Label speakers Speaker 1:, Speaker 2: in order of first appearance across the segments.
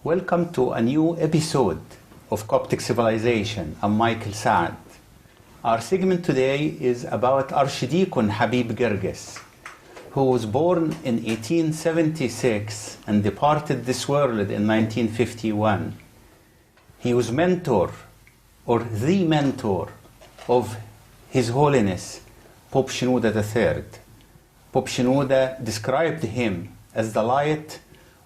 Speaker 1: Welcome to a new episode of Coptic Civilization. I'm Michael Saad. Our segment today is about Archdeacon Habib Girgis, who was born in 1876 and departed this world in 1951. He was mentor, or the mentor, of His Holiness Pope Shenouda III. Pope Shenouda described him as the light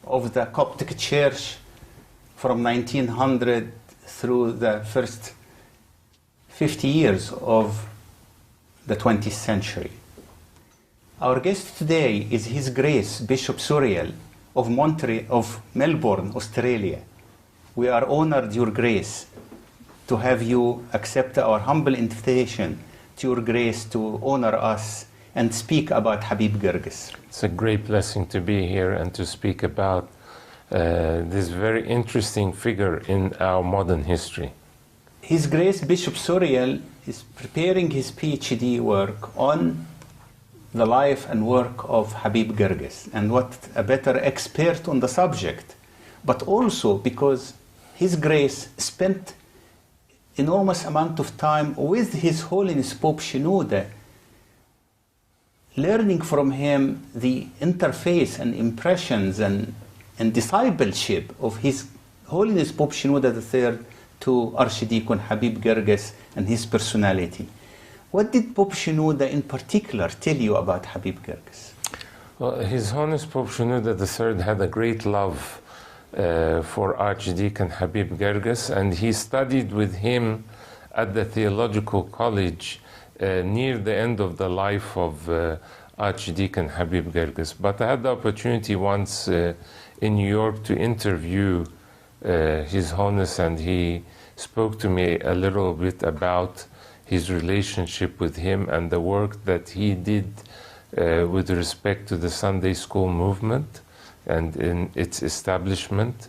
Speaker 1: of the Coptic Church from 1900 through the first 50 years of the 20th century. Our guest today is His Grace Bishop Suriel of Melbourne, Australia. We are honored, Your Grace, to have you accept our humble invitation to Your Grace to honor us and speak about Habib Girgis.
Speaker 2: It's a great blessing to be here and to speak about this very interesting figure in our modern history.
Speaker 1: His Grace Bishop Suriel is preparing his PhD work on the life and work of Habib Girgis, and what a better expert on the subject, but also because His Grace spent enormous amount of time with His Holiness Pope Shenouda, learning from him the interface and impressions and discipleship of His Holiness Pope Shenouda III to Archdeacon Habib Girgis and his personality. What did Pope Shenouda in particular tell you about Habib Girgis?
Speaker 2: Well, His Holiness Pope Shenouda III had a great love for Archdeacon Habib Girgis, and he studied with him at the Theological College near the end of the life of Archdeacon Habib Girgis. But I had the opportunity once in New York to interview His Holiness, and he spoke to me a little bit about his relationship with him and the work that he did with respect to the Sunday school movement and in its establishment,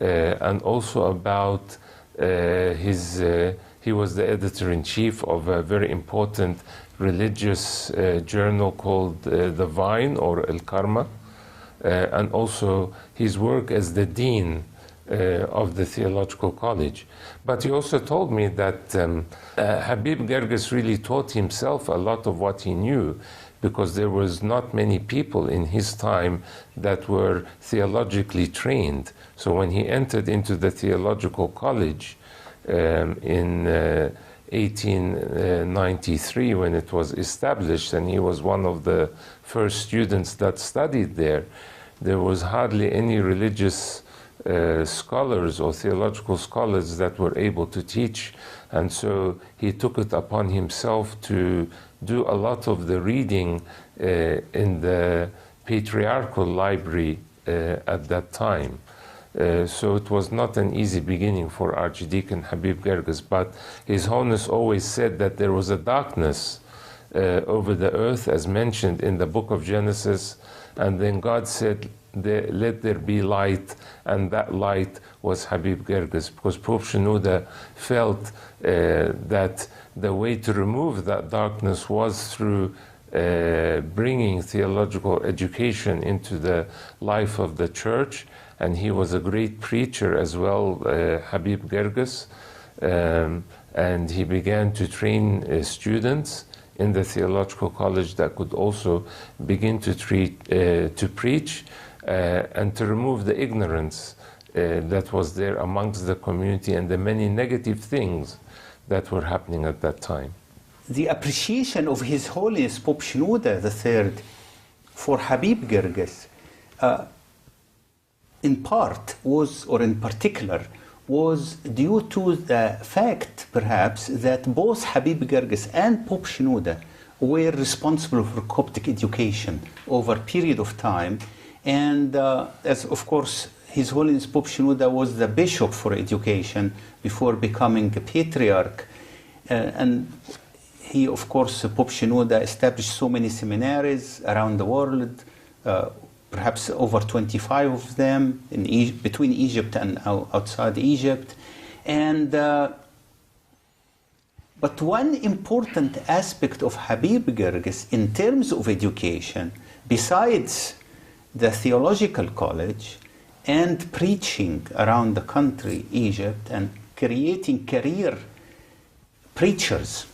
Speaker 2: and also about he was the editor-in-chief of a very important religious journal called The Vine, or El Karma, and also his work as the dean of the Theological College. But he also told me that Habib Girgis really taught himself a lot of what he knew, because there was not many people in his time that were theologically trained. So when he entered into the Theological College in 1893, when it was established, and he was one of the first students that studied there, there was hardly any religious scholars or theological scholars that were able to teach, and so he took it upon himself to do a lot of the reading in the patriarchal library at that time. So it was not an easy beginning for Archdeacon Habib Girgis, but His Holiness always said that there was a darkness over the earth, as mentioned in the book of Genesis, and then God said, let there be light, and that light was Habib Girgis, because Pope Shenouda felt that the way to remove that darkness was through bringing theological education into the life of the church, and he was a great preacher as well, Habib Girgis, and he began to train students in the Theological College that could also begin to preach and to remove the ignorance that was there amongst the community and the many negative things that were happening at that time.
Speaker 1: The appreciation of His Holiness Pope Shenouda III for Habib Girgis, in part was, or in particular, was due to the fact, perhaps, that both Habib Girgis and Pope Shenouda were responsible for Coptic education over a period of time. And as, of course, His Holiness Pope Shenouda was the bishop for education before becoming a patriarch. And he, of course, Pope Shenouda established so many seminaries around the world, perhaps over 25 of them in between Egypt and outside Egypt. And but one important aspect of Habib Girgis in terms of education, besides the theological college and preaching around the country, Egypt, and creating career preachers,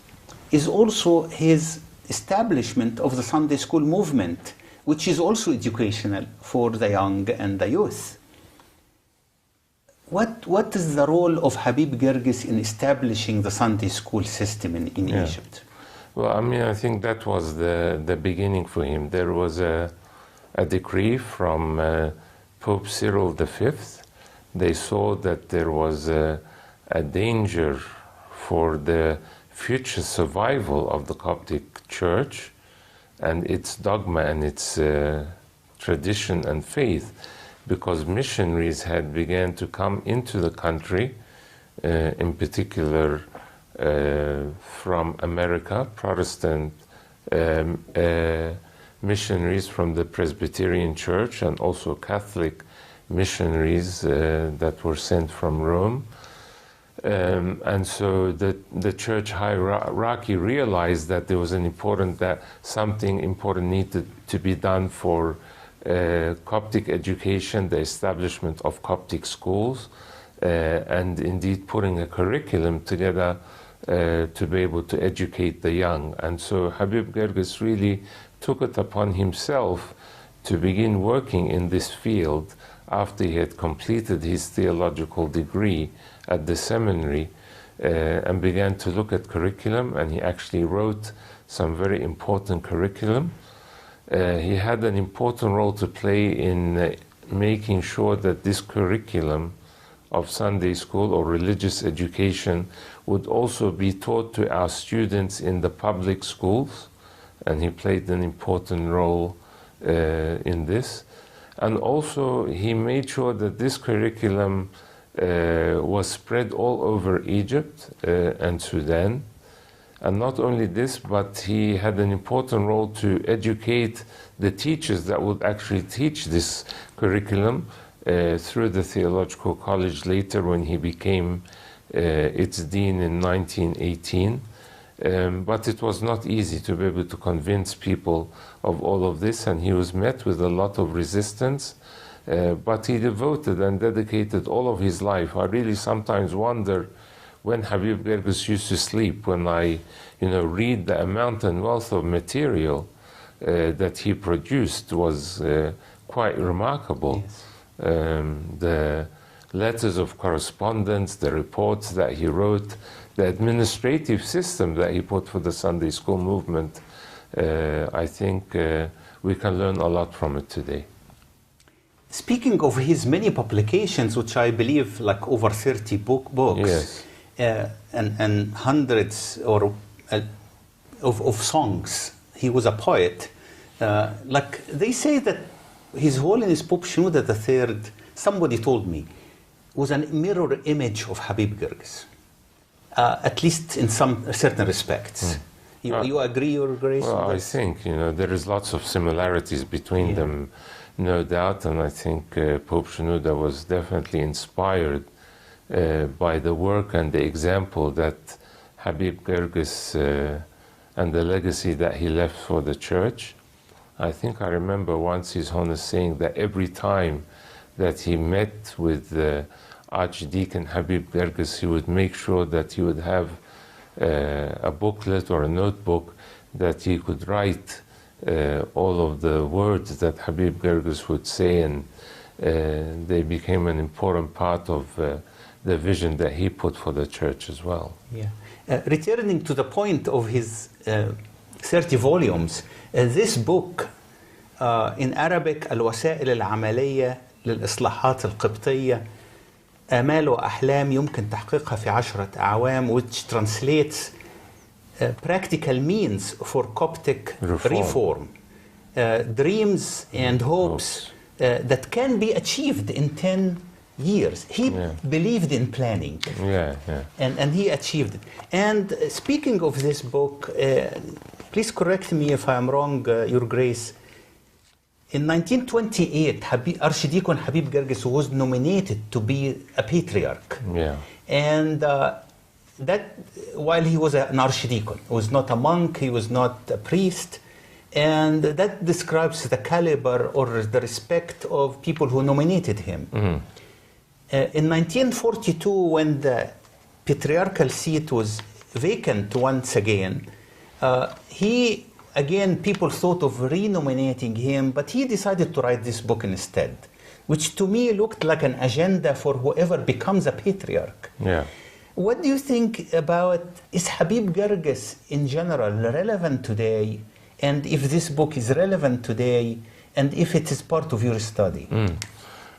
Speaker 1: is also his establishment of the Sunday school movement, which is also educational for the young and the youth. What is the role of Habib Girgis in establishing the Sunday school system in Egypt?
Speaker 2: Well, I mean, I think that was the beginning for him. There was a decree from Pope Cyril V. They saw that there was a danger for the future survival of the Coptic Church and its dogma and its tradition and faith, because missionaries had begun to come into the country, in particular from America, Protestant missionaries from the Presbyterian Church, and also Catholic missionaries that were sent from Rome. And so the church hierarchy realized that there was something important needed to be done for Coptic education, the establishment of Coptic schools, and indeed putting a curriculum together to be able to educate the young. And so Habib Girgis really took it upon himself to begin working in this field after he had completed his theological degree at the seminary, and began to look at curriculum, and he actually wrote some very important curriculum. He had an important role to play in making sure that this curriculum of Sunday school or religious education would also be taught to our students in the public schools, and he played an important role in this. And also he made sure that this curriculum was spread all over Egypt and Sudan. And not only this, but he had an important role to educate the teachers that would actually teach this curriculum through the theological college later, when he became its dean in 1918. But it was not easy to be able to convince people of all of this, and he was met with a lot of resistance. But he devoted and dedicated all of his life. I really sometimes wonder when Habib Girgis used to sleep, when I read the amount and wealth of material that he produced was quite remarkable.
Speaker 1: Yes.
Speaker 2: The letters of correspondence, the reports that he wrote, the administrative system that he put for the Sunday school movement, I think we can learn a lot from it today.
Speaker 1: Speaking of his many publications, which I believe like over 30 books,
Speaker 2: yes.
Speaker 1: And hundreds of songs, he was a poet. Like they say that His Holiness Pope Shenouda III, somebody told me, was a mirror image of Habib Girgis, at least in some certain respects. You agree, Your Grace?
Speaker 2: Well, I think there is lots of similarities between them, no doubt, and I think Pope Shenouda was definitely inspired by the work and the example that Habib Girgis and the legacy that he left for the church. I think I remember once His Holiness saying that every time that he met with Archdeacon Habib Girgis, he would make sure that he would have a booklet or a notebook that he could write all of the words that Habib Girgis would say, and they became an important part of the vision that he put for the church as well.
Speaker 1: Yeah. Returning to the point of his 30 volumes, this book in Arabic الوسائل العملية للإصلاحات القبطية آمال وأحلام يمكن تحقيقها في 10 أعوام, which translates practical means for Coptic reform. Dreams and hopes that can be achieved in 10 years. He believed in planning, and he achieved it. And speaking of this book, please correct me if I'm wrong, Your Grace. In 1928, Archdeacon Habib Girgis was nominated to be a patriarch. And that while he was an archdeacon, he was not a monk, he was not a priest. And that describes the caliber or the respect of people who nominated him. In 1942, when the patriarchal seat was vacant once again, people thought of renominating him, but he decided to write this book instead, which to me looked like an agenda for whoever becomes a patriarch. What do you think about, is Habib Girgis in general relevant today? And if this book is relevant today, and if it is part of your study?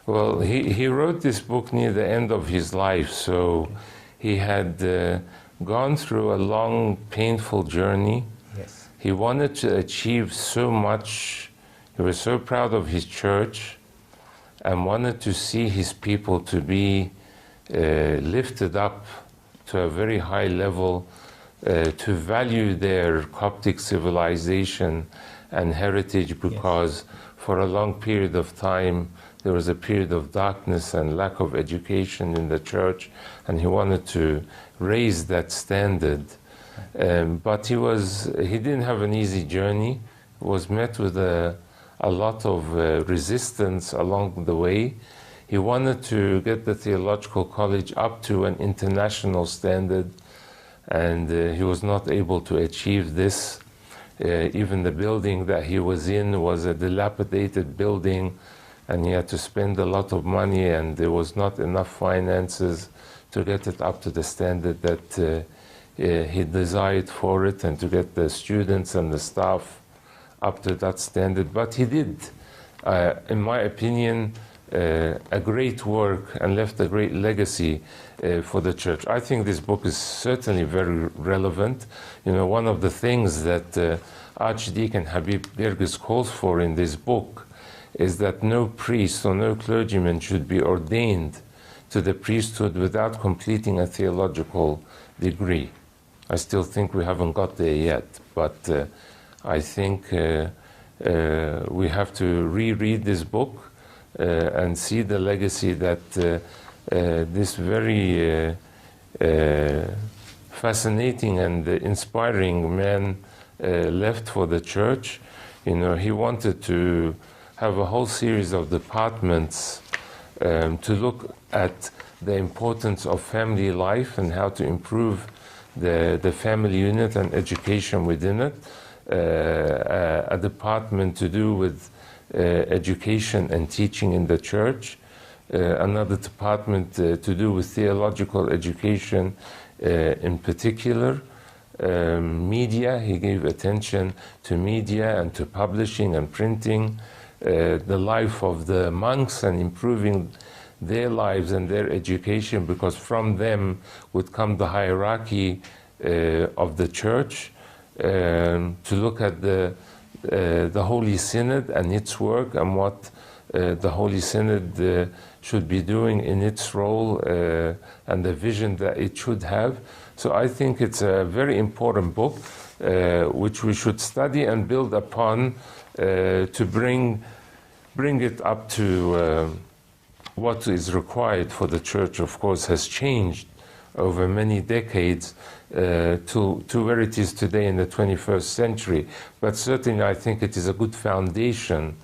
Speaker 2: Well, he wrote this book near the end of his life, so he had gone through a long, painful journey. He wanted to achieve so much. He was so proud of his church and wanted to see his people to be lifted up to a very high level, to value their Coptic civilization and heritage, because for a long period of time there was a period of darkness and lack of education in the church, and he wanted to raise that standard. But he didn't have an easy journey. He was met with a lot of resistance along the way. He wanted to get the theological college up to an international standard, and he was not able to achieve this. Even the building that he was in was a dilapidated building, and he had to spend a lot of money, and there was not enough finances to get it up to the standard that he desired for it, and to get the students and the staff up to that standard. But he did, in my opinion, a great work and left a great legacy for the church. I think this book is certainly very relevant. You know, one of the things that Archdeacon Habib Girgis calls for in this book is that no priest or no clergyman should be ordained to the priesthood without completing a theological degree. I still think we haven't got there yet, but I think we have to reread this book and see the legacy that this very fascinating and inspiring man left for the church. You know, he wanted to have a whole series of departments to look at the importance of family life and how to improve the family unit and education within it. A department to do with education and teaching in the church. Another department to do with theological education in particular. Media, he gave attention to media and to publishing and printing. The life of the monks and improving their lives and their education, because from them would come the hierarchy of the church. To look at the Holy Synod and its work, and what the Holy Synod should be doing in its role, and the vision that it should have. So I think it's a very important book which we should study and build upon to bring it up to what is required for the church. Of course, has changed over many decades to where it is today in the 21st century. But certainly I think it is a good foundation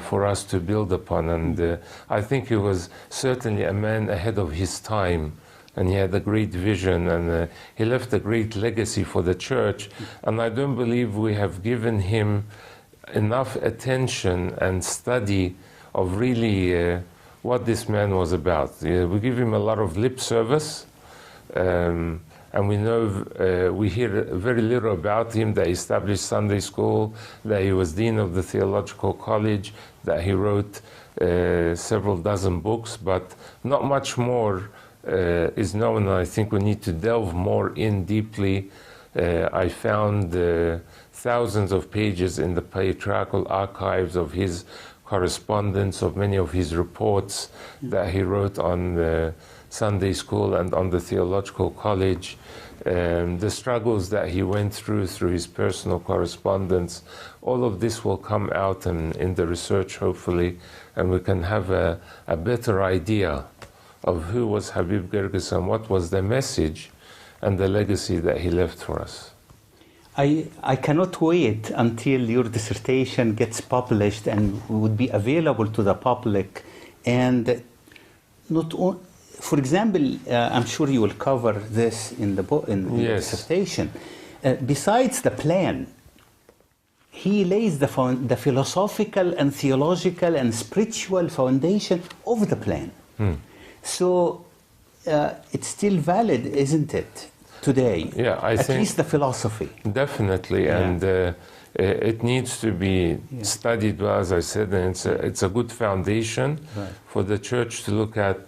Speaker 2: for us to build upon. And I think he was certainly a man ahead of his time, and he had a great vision, and he left a great legacy for the church. And I don't believe we have given him enough attention and study of really what this man was about. We give him a lot of lip service, and And we know, we hear very little about him, that he established Sunday school, that he was dean of the theological college, that he wrote several dozen books, but not much more is known. I think we need to delve more in deeply. I found thousands of pages in the patriarchal archives of his correspondence, of many of his reports that he wrote on the Sunday school and on the theological college. The struggles that he went through his personal correspondence, all of this will come out in the research, hopefully, and we can have a better idea of who was Habib Girgis and what was the message and the legacy that he left for us.
Speaker 1: I cannot wait until your dissertation gets published and would be available to the public. And for example, I'm sure you will cover this in the book, in the dissertation. Besides the plan, he lays the philosophical and theological and spiritual foundation of the plan. So it's still valid, isn't it, today?
Speaker 2: Yeah, I think
Speaker 1: at least the philosophy.
Speaker 2: Definitely, and it needs to be studied well, as I said, and it's a good foundation for the church to look at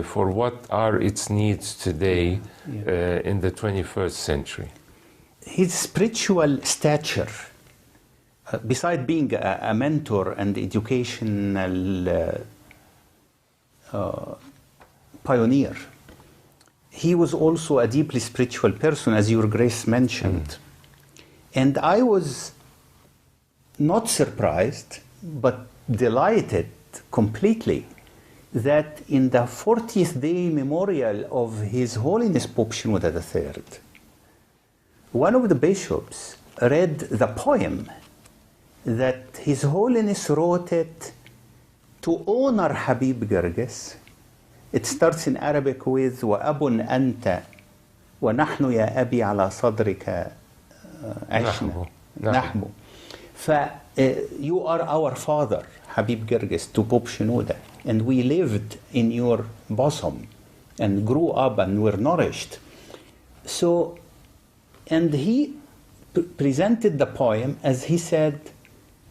Speaker 2: for what are its needs today in the 21st century.
Speaker 1: His spiritual stature, beside being a mentor and educational pioneer, he was also a deeply spiritual person, as Your Grace mentioned. And I was not surprised, but delighted completely that in the 40th day memorial of His Holiness Pope Shenouda III, one of the bishops read the poem that His Holiness wrote it to honor Habib Girgis. It starts in Arabic with وَأَبٌ أَنْتَ وَنَحْنُ يَا أَبِي عَلَى صَدْرِكَ عِشْنَا نَحْبُ. You are our father, Habib Girgis, to Pope Shenouda, and we lived in your bosom and grew up and were nourished. So, and he presented the poem as he said,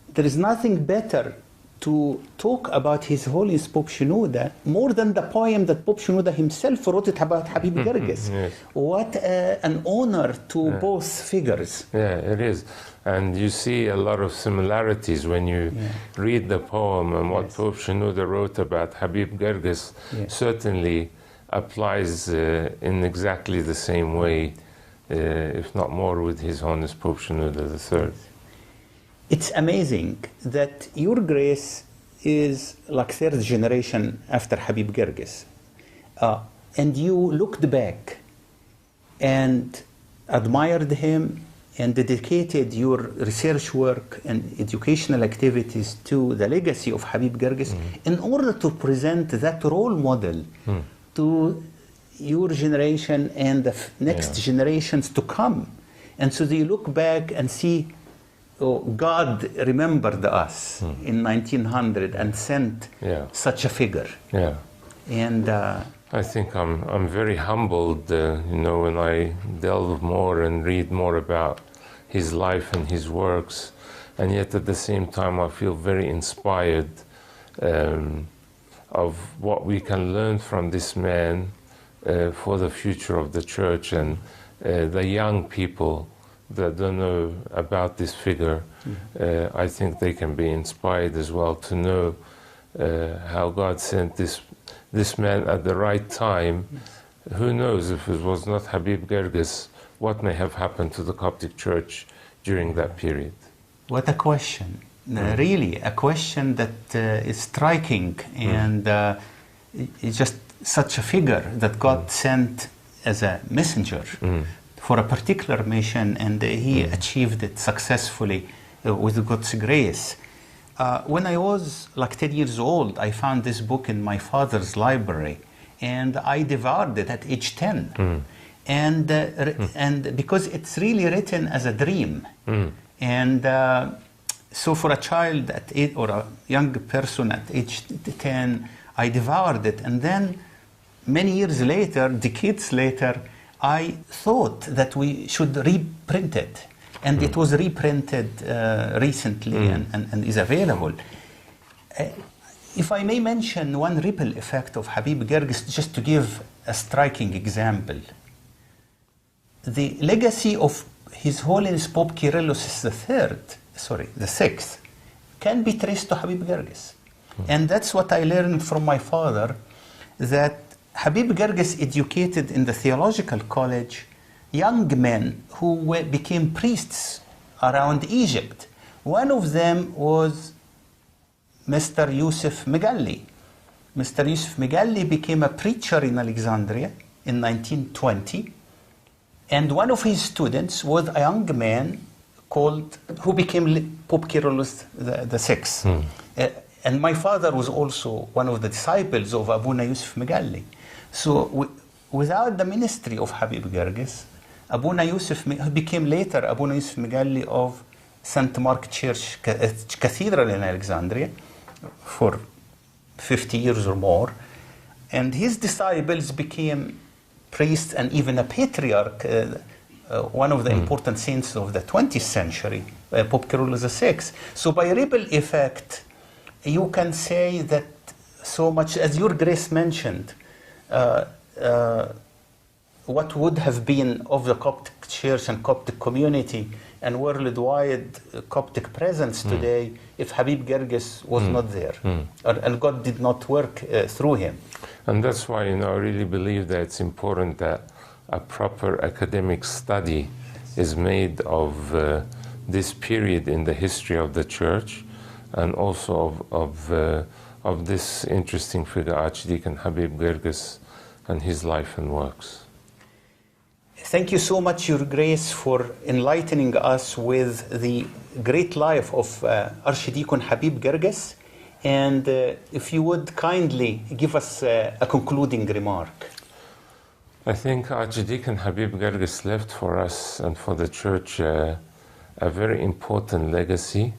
Speaker 1: there is nothing better to talk about His Holiness Pope Shenouda more than the poem that Pope Shenouda himself wrote it about Habib Girgis. What an honor to both figures.
Speaker 2: Yeah, it is. And you see a lot of similarities when you read the poem, and what Pope Shenouda wrote about Habib Girgis certainly applies in exactly the same way, if not more, with His Holiness Pope Shenouda III.
Speaker 1: It's amazing that Your Grace is like third generation after Habib Girgis. And you looked back and admired him and dedicated your research work and educational activities to the legacy of Habib Girgis in order to present that role model to your generation and the next generations to come. And so they look back and see, oh, God remembered us in 1900 and sent such a figure. And
Speaker 2: I think I'm very humbled, when I delve more and read more about his life and his works, and yet at the same time I feel very inspired of what we can learn from this man for the future of the church and the young people that don't know about this figure. I think they can be inspired as well to know how God sent this man at the right time. Who knows, if it was not Habib Girgis, what may have happened to the Coptic Church during that period?
Speaker 1: What a question. Really, a question that is striking, and it's just such a figure that God sent as a messenger for a particular mission, and he achieved it successfully with God's grace. When I was like 10 years old, I found this book in my father's library, and I devoured it at age 10. And because it's really written as a dream. And so for a child at 8, or a young person at age 10, I devoured it. And then many years later, decades later, I thought that we should reprint it. And it was reprinted recently and is available. If I may mention one ripple effect of Habib Girgis, just to give a striking example. The legacy of His Holiness Pope Kyrillos the sixth, can be traced to Habib Girgis. And that's what I learned from my father, that Habib Girgis educated in the theological college young men who became priests around Egypt. One of them was Mr. Yusuf Megalli. Mr. Yusuf Megalli became a preacher in Alexandria in 1920, and one of his students was a young man who became Pope Kyrillos the Sixth. And my father was also one of the disciples of Abuna Yusuf Megalli. So without the ministry of Habib Girgis, Abuna Yusuf became later Abuna Yusuf Megalli of St. Mark Church Cathedral in Alexandria for 50 years or more. And his disciples became priests and even a patriarch, one of the important saints of the 20th century, Pope Kyrillos VI. So by ripple effect, you can say that so much, as Your Grace mentioned, what would have been of the Coptic Church and Coptic community and worldwide Coptic presence today if Habib Girgis was not there, and God did not work through him.
Speaker 2: And that's why, I really believe that it's important that a proper academic study is made of this period in the history of the Church, and also of this interesting figure, Archdeacon Habib Girgis, and his life and works.
Speaker 1: Thank you so much, Your Grace, for enlightening us with the great life of Archdeacon Habib Girgis. And if you would kindly give us a concluding remark.
Speaker 2: I think Archdeacon Habib Girgis left for us and for the Church a very important legacy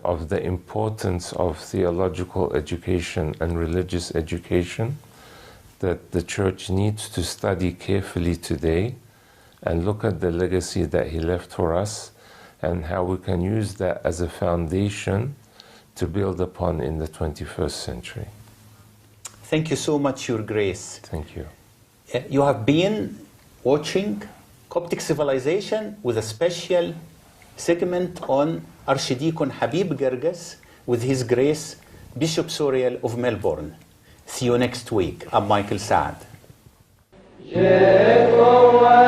Speaker 2: of the importance of theological education and religious education that the Church needs to study carefully today and look at the legacy that he left for us and how we can use that as a foundation to build upon in the 21st century.
Speaker 1: Thank you so much, Your Grace.
Speaker 2: Thank you.
Speaker 1: You have been watching Coptic Civilization with a special segment on Archdeacon Habib Girgis with His Grace, Bishop Soriel of Melbourne. See you next week. I'm Michael Saad.
Speaker 3: Wow.